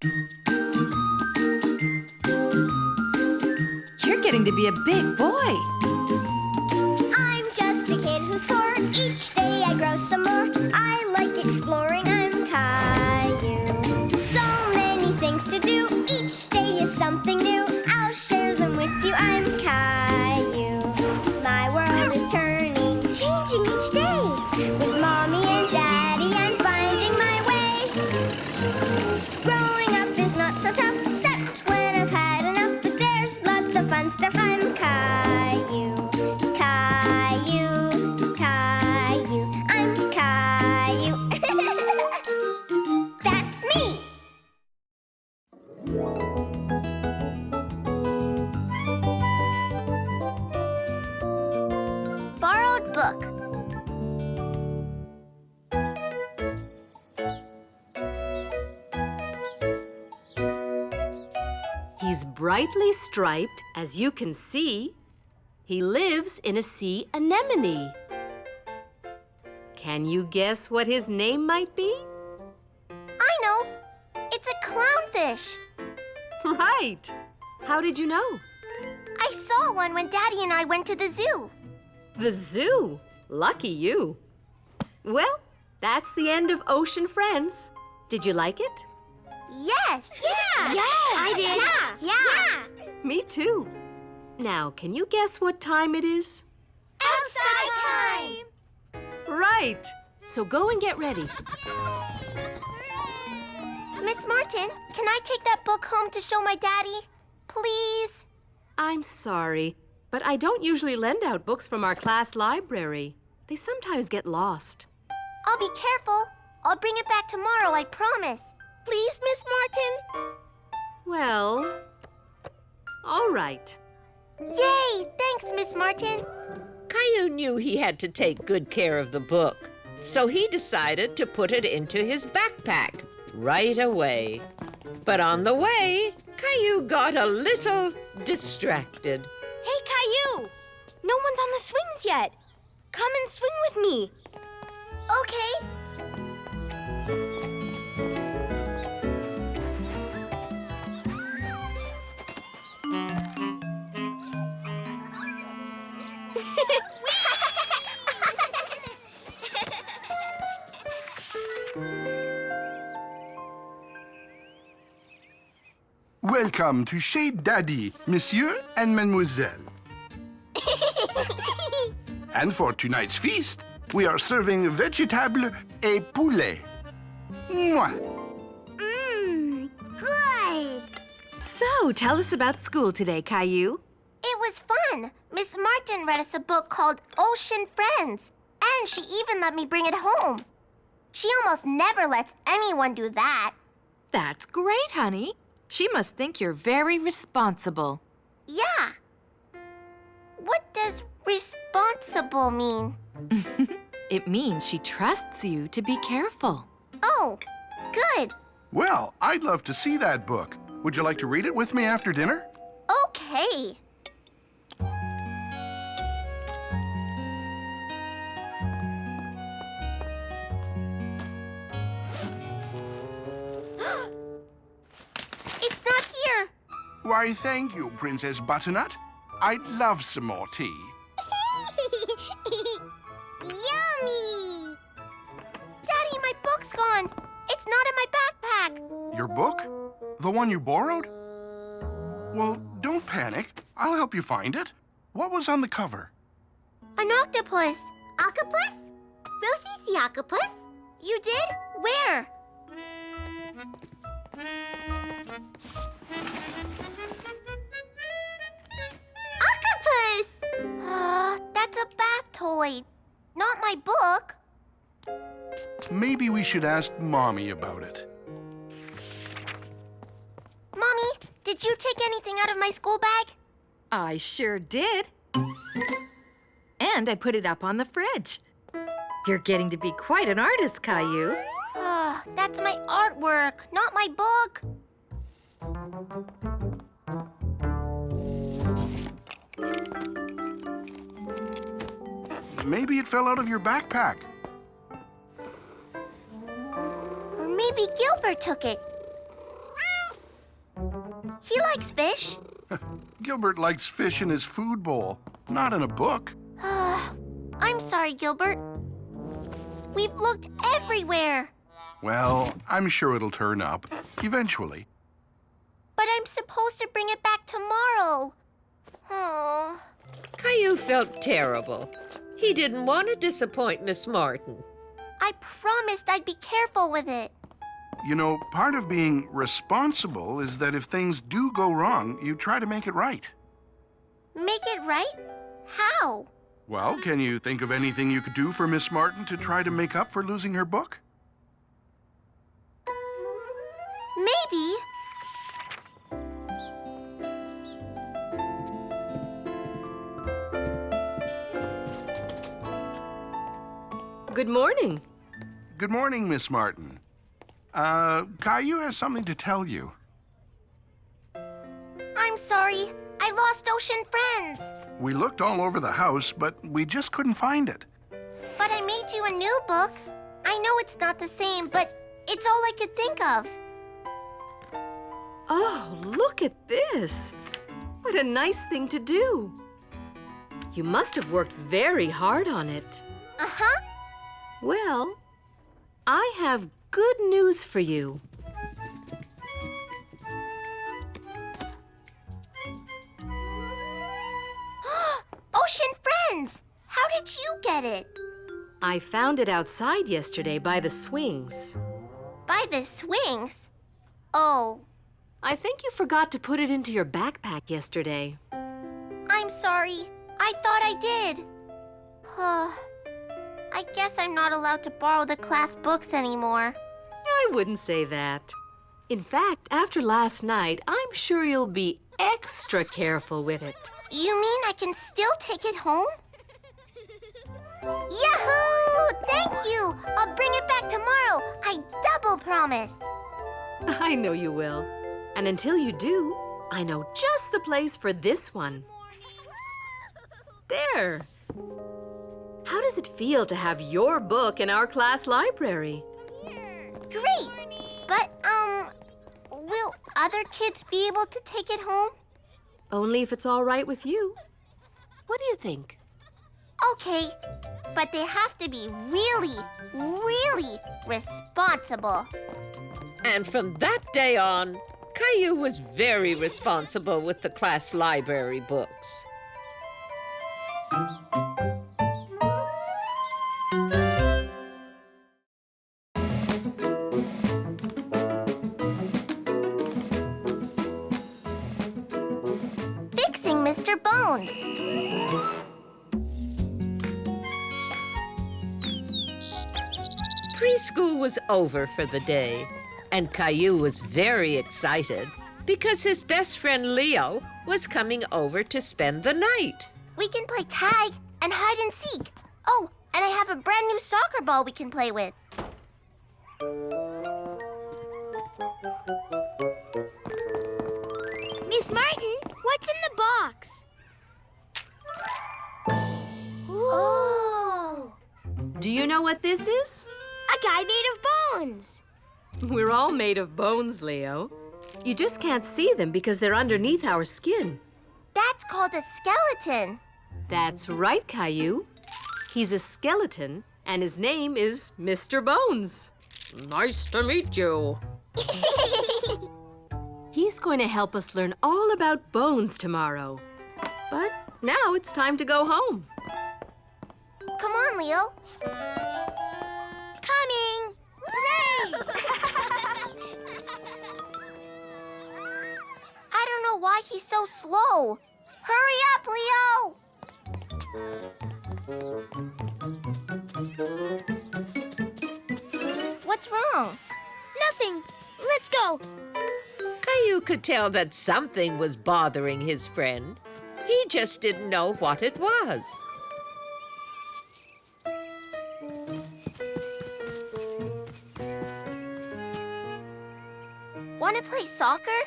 You're getting to be a big boy. I'm just a kid who's 4. Each day I grow some more. I like exploring. I'm Caillou. So many things to do. Each day is something new. I'll share them with you. I'm Caillou. My world is turning, changing each day. With Mommy and Daddy, I'm finding my way. Growing up is not so tough, except when I've had enough. But there's lots of fun stuff. I'm Caillou. Caillou, Caillou, I'm Caillou. That's me. Borrowed book. He's brightly striped, as you can see. He lives in a sea anemone. Can you guess what his name might be? I know. It's a clownfish. Right. How did you know? I saw one when Daddy and I went to the zoo. The zoo. Lucky you. Well, that's the end of Ocean Friends. Did you like it? Yes. Yeah. Yes. I did. Yeah. Me too. Now, can you guess what time it is? Outside time. Right. So go and get ready. Miss Martin, can I take that book home to show my daddy? Please? I'm sorry, but I don't usually lend out books from our class library. They sometimes get lost. I'll be careful. I'll bring it back tomorrow, I promise. Please, Miss Martin? Well, all right. Yay! Thanks, Miss Martin. Caillou knew he had to take good care of the book, so he decided to put it into his backpack right away. But on the way, Caillou got a little distracted. Hey, Caillou! No one's on the swings yet. Come and swing with me. Okay. Welcome to chez Daddy, Monsieur and Mademoiselle. And for tonight's feast, we are serving vegetable et poulet. Mwah! Good. So, tell us about school today, Caillou. It was fun. Miss Martin read us a book called Ocean Friends, and she even let me bring it home. She almost never lets anyone do that. That's great, honey. She must think you're very responsible. Yeah. What does responsible mean? It means she trusts you to be careful. Oh, good. Well, I'd love to see that book. Would you like to read it with me after dinner? Okay. It's not here. Why, thank you, Princess Butternut. I'd love some more tea. Yummy! Daddy, my book's gone. It's not in my backpack. Your book? The one you borrowed? Well, don't panic. I'll help you find it. What was on the cover? An octopus. Octopus? Rosie see octopus? You did? Where? Octopus! That's a bath toy, not my book. Maybe we should ask Mommy about it. Mommy, did you take anything out of my school bag? I sure did. And I put it up on the fridge. You're getting to be quite an artist, Caillou. That's my artwork, not my book. Maybe it fell out of your backpack. Or maybe Gilbert took it. He likes fish. Gilbert likes fish in his food bowl, not in a book. I'm sorry, Gilbert. We've looked everywhere. Well, I'm sure it'll turn up, eventually. But I'm supposed to bring it back tomorrow. Oh. Caillou felt terrible. He didn't want to disappoint Miss Martin. I promised I'd be careful with it. You know, part of being responsible is that if things do go wrong, you try to make it right. Make it right? How? Well, can you think of anything you could do for Miss Martin to try to make up for losing her book? Maybe. Good morning. Good morning, Miss Martin. Caillou has something to tell you. I'm sorry. I lost Ocean Friends. We looked all over the house, but we just couldn't find it. But I made you a new book. I know it's not the same, but it's all I could think of. Oh, look at this. What a nice thing to do. You must have worked very hard on it. Uh-huh. Well, I have good news for you. Ocean Friends! How did you get it? I found it outside yesterday by the swings. By the swings? Oh, I think you forgot to put it into your backpack yesterday. I'm sorry. I thought I did. I guess I'm not allowed to borrow the class books anymore. I wouldn't say that. In fact, after last night, I'm sure you'll be extra careful with it. You mean I can still take it home? Yahoo! Thank you! I'll bring it back tomorrow. I double promise. I know you will. And until you do, I know just the place for this one. There. How does it feel to have your book in our class library? Great! But, will other kids be able to take it home? Only if it's all right with you. What do you think? Okay, but they have to be really, really responsible. And from that day on, Caillou was very responsible with the class library books. Fixing Mr. Bones. Preschool was over for the day, and Caillou was very excited because his best friend Leo was coming over to spend the night. We can play tag and hide and seek. Oh, and I have a brand new soccer ball we can play with. Miss Martin, what's in the box? Oh! Do you know what this is? A guy made of bones. We're all made of bones, Leo. You just can't see them because they're underneath our skin. That's called a skeleton. That's right, Caillou. He's a skeleton, and his name is Mr. Bones. Nice to meet you. He's going to help us learn all about bones tomorrow. But now it's time to go home. Come on, Leo. Coming! Hooray! I don't know why he's so slow. Hurry up, Leo! What's wrong? Nothing. Let's go. Caillou could tell that something was bothering his friend. He just didn't know what it was. Want to play soccer?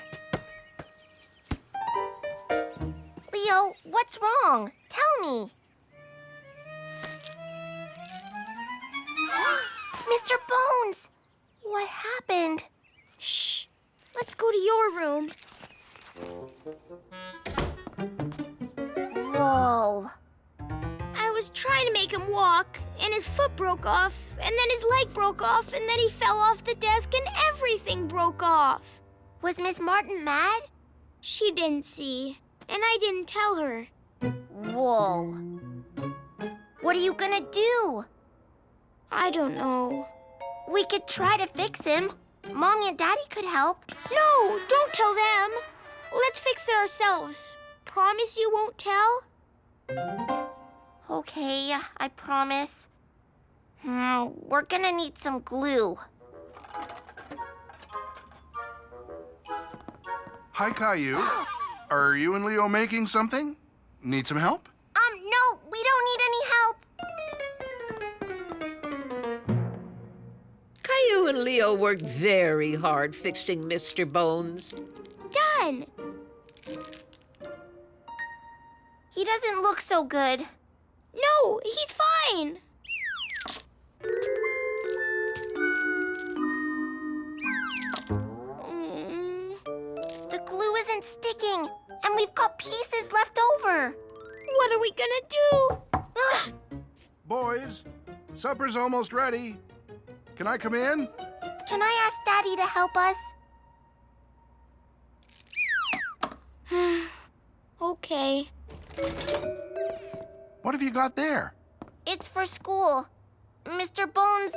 Leo, what's wrong? Tell me. Mr. Bones! What happened? Shh. Let's go to your room. Whoa. I was trying to make him walk, and his foot broke off, and then his leg broke off, and then he fell off the desk, and everything broke off. Was Miss Martin mad? She didn't see, and I didn't tell her. Whoa. What are you gonna do? I don't know. We could try to fix him. Mommy and Daddy could help. No, don't tell them. Let's fix it ourselves. Promise you won't tell? Okay, I promise. We're gonna need some glue. Hi, Caillou. Are you and Leo making something? Need some help? No, we don't need any help. Caillou and Leo worked very hard fixing Mr. Bones. Done. He doesn't look so good. No, he's fine. The glue isn't sticking, and we've got pieces left over. What are we gonna do? Ugh. Boys, supper's almost ready. Can I come in? Can I ask Daddy to help us? Okay. What have you got there? It's for school. Mr. Bones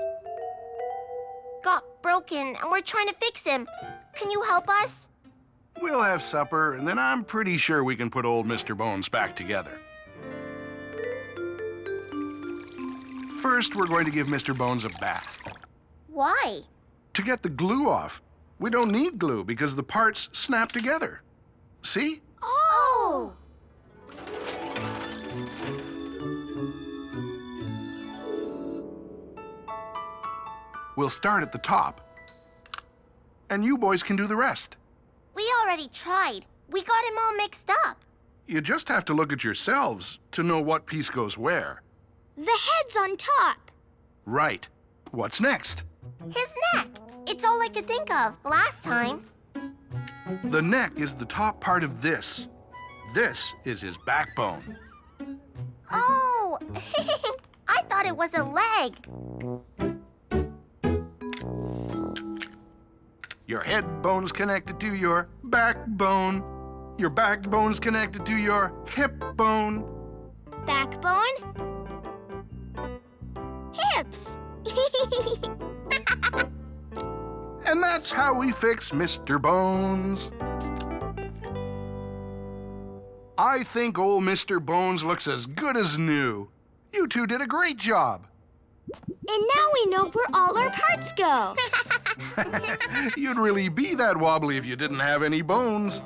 got broken, and we're trying to fix him. Can you help us? We'll have supper, and then I'm pretty sure we can put old Mr. Bones back together. First, we're going to give Mr. Bones a bath. Why? To get the glue off. We don't need glue because the parts snap together. See? Oh! We'll start at the top. And you boys can do the rest. We already tried. We got him all mixed up. You just have to look at yourselves to know what piece goes where. The head's on top. Right. What's next? His neck. It's all I could think of last time. The neck is the top part of this. This is his backbone. Oh! I thought it was a leg. Your head bone's connected to your backbone. Your backbone's connected to your hip bone. Backbone. Hips. And that's how we fix Mr. Bones. I think old Mr. Bones looks as good as new. You two did a great job. And now we know where all our parts go. You'd really be that wobbly if you didn't have any bones.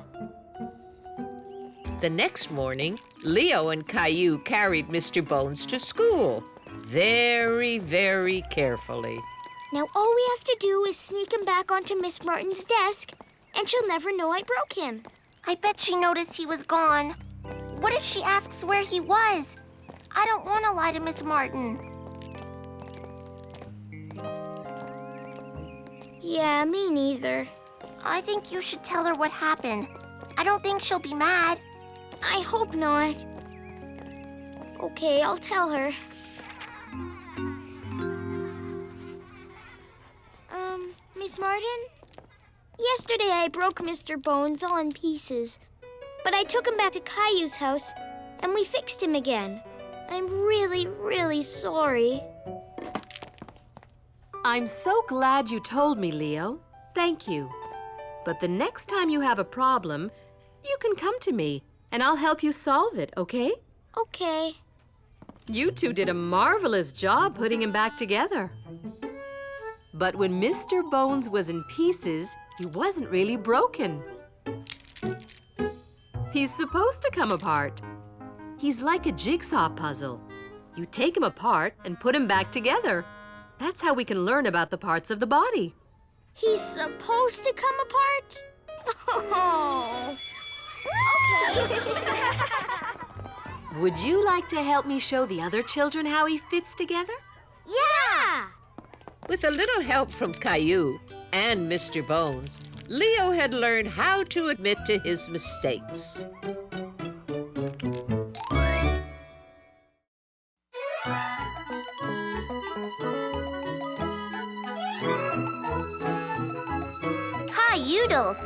The next morning, Leo and Caillou carried Mr. Bones to school. Very, very carefully. Now all we have to do is sneak him back onto Miss Martin's desk, and she'll never know I broke him. I bet she noticed he was gone. What if she asks where he was? I don't want to lie to Miss Martin. Yeah, me neither. I think you should tell her what happened. I don't think she'll be mad. I hope not. Okay, I'll tell her. Miss Martin? Yesterday I broke Mr. Bones all in pieces, but I took him back to Caillou's house and we fixed him again. I'm really, really sorry. I'm so glad you told me, Leo. Thank you. But the next time you have a problem, you can come to me and I'll help you solve it, okay? Okay. You two did a marvelous job putting him back together. But when Mr. Bones was in pieces, he wasn't really broken. He's supposed to come apart. He's like a jigsaw puzzle. You take him apart and put him back together. That's how we can learn about the parts of the body. He's supposed to come apart? Oh. Okay. Would you like to help me show the other children how he fits together? Yeah! With a little help from Caillou and Mr. Bones, Leo had learned how to admit to his mistakes. Cailloux.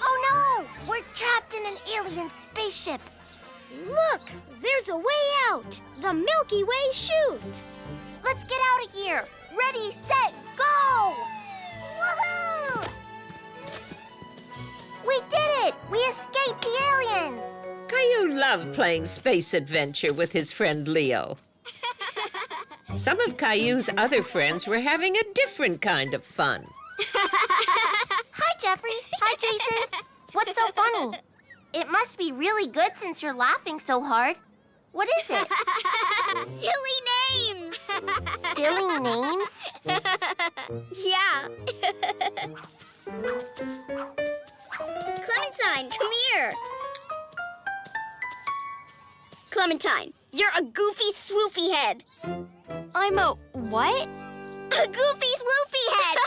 Oh no! We're trapped in an alien spaceship. Look, there's a way out. The Milky Way chute. Let's get out of here. Ready, set, go! Woohoo! We did it! We escaped the aliens! Caillou loved playing space adventure with his friend Leo. Some of Caillou's other friends were having a different kind of fun. Hi, Jeffrey. Hi, Jason. What's so funny? It must be really good since you're laughing so hard. What is it? Silly names. Silly names? Yeah. Clementine, come here. Clementine, you're a goofy swoofy head. I'm a what? A goofy swoofy head.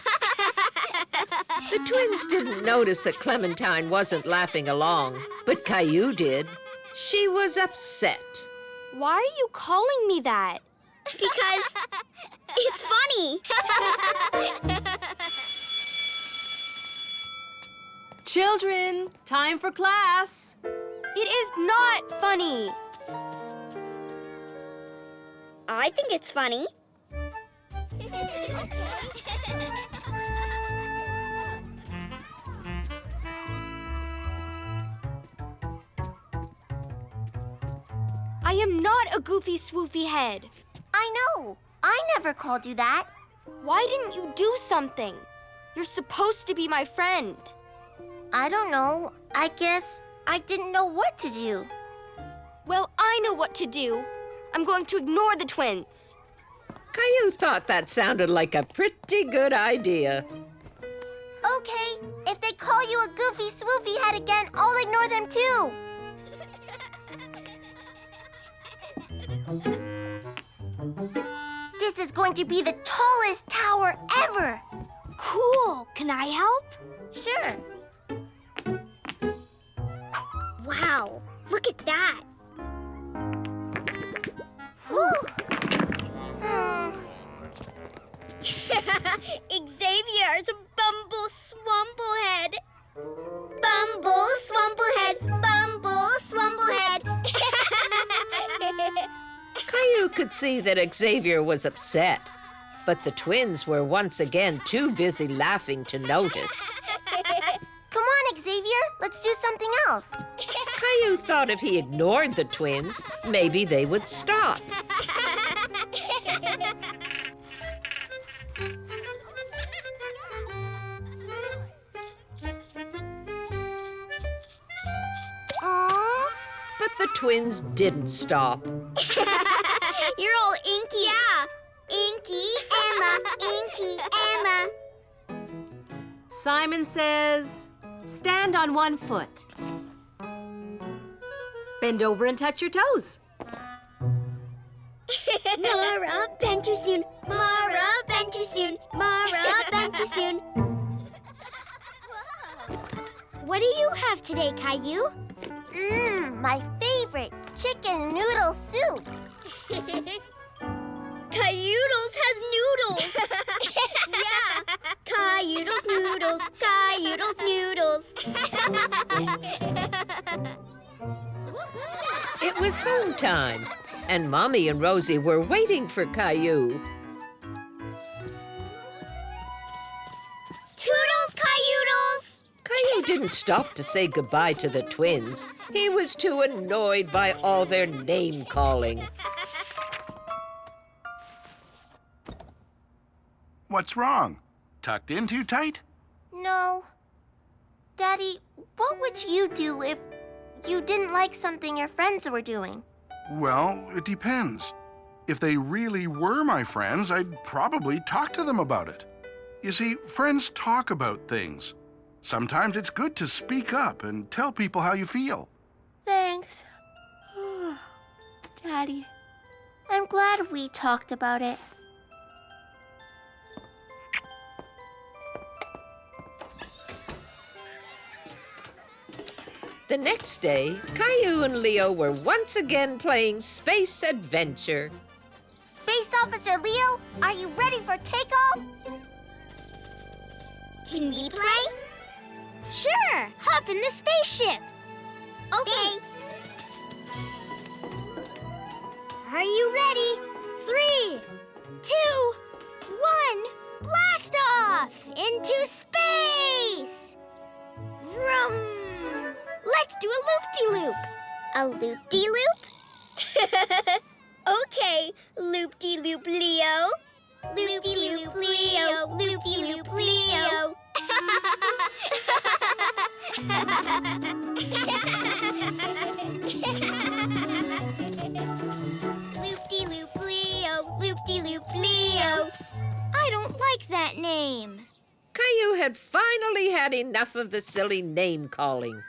The twins didn't notice that Clementine wasn't laughing along, but Caillou did. She was upset. Why are you calling me that? Because it's funny. Children, time for class. It is not funny. I think it's funny. I am not a goofy swoofy head. I know. I never called you that. Why didn't you do something? You're supposed to be my friend. I don't know. I guess I didn't know what to do. Well, I know what to do. I'm going to ignore the twins. Caillou thought that sounded like a pretty good idea. Okay, if they call you a goofy swoofy head again, I'll ignore them too. This is going to be the tallest tower ever. Cool. Can I help? Sure. Wow. Look at that. Whew. Xavier's a Bumble Swamplehead. Bumble Swamplehead. Bumble Swamplehead. Caillou could see that Xavier was upset, but the twins were once again too busy laughing to notice. Come on, Xavier. Let's do something else. Caillou thought if he ignored the twins, maybe they would stop. Aww. But the twins didn't stop. You're all inky, yeah. Inky Emma, Inky Emma. Simon says, stand on one foot. Bend over and touch your toes. Mara, bend too soon. Mara, bend too soon. Mara, bend too soon. What do you have today, Caillou? My favorite, chicken noodle soup. Cailloux has noodles. Yeah. Cailloux noodles. Cailloux noodles. It was home time, and Mommy and Rosie were waiting for Caillou. Toodles, Cailloux! Caillou didn't stop to say goodbye to the twins. He was too annoyed by all their name-calling. What's wrong? Tucked in too tight? No. Daddy, what would you do if you didn't like something your friends were doing? Well, it depends. If they really were my friends, I'd probably talk to them about it. You see, friends talk about things. Sometimes it's good to speak up and tell people how you feel. Thanks. Daddy, I'm glad we talked about it. The next day, Caillou and Leo were once again playing Space Adventure. Space Officer Leo, are you ready for takeoff? Can we play? Sure, hop in the spaceship. Okay. Are you ready? 3, 2, 1, blast off into space! Vroom! Let's do a loop-de-loop. A loop-de-loop? Okay, loop-de-loop Leo. Loop-de-loop Leo, loop-de-loop Leo. Loop-de-loop Leo, loop-de-loop Leo. I don't like that name. Caillou had finally had enough of the silly name-calling.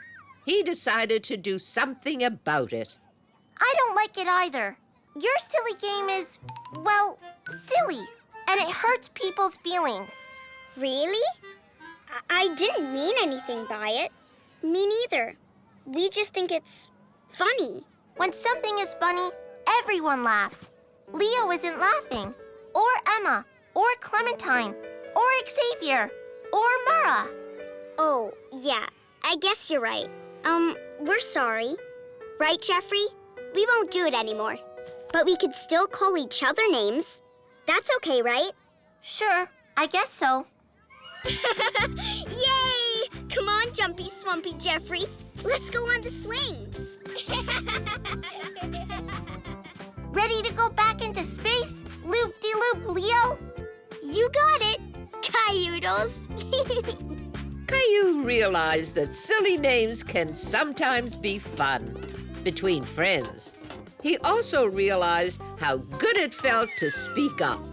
He decided to do something about it. I don't like it either. Your silly game is, well, silly, and it hurts people's feelings. Really? I didn't mean anything by it. Me neither. We just think it's funny. When something is funny, everyone laughs. Leo isn't laughing, or Emma, or Clementine, or Xavier, or Mara. Oh, yeah, I guess you're right. We're sorry. Right, Jeffrey? We won't do it anymore. But we could still call each other names. That's okay, right? Sure, I guess so. Yay! Come on, Jumpy Swampy Jeffrey. Let's go on the swings. Ready to go back into space, loop-de-loop Leo? You got it, Cailloodles. Caillou realized that silly names can sometimes be fun between friends. He also realized how good it felt to speak up.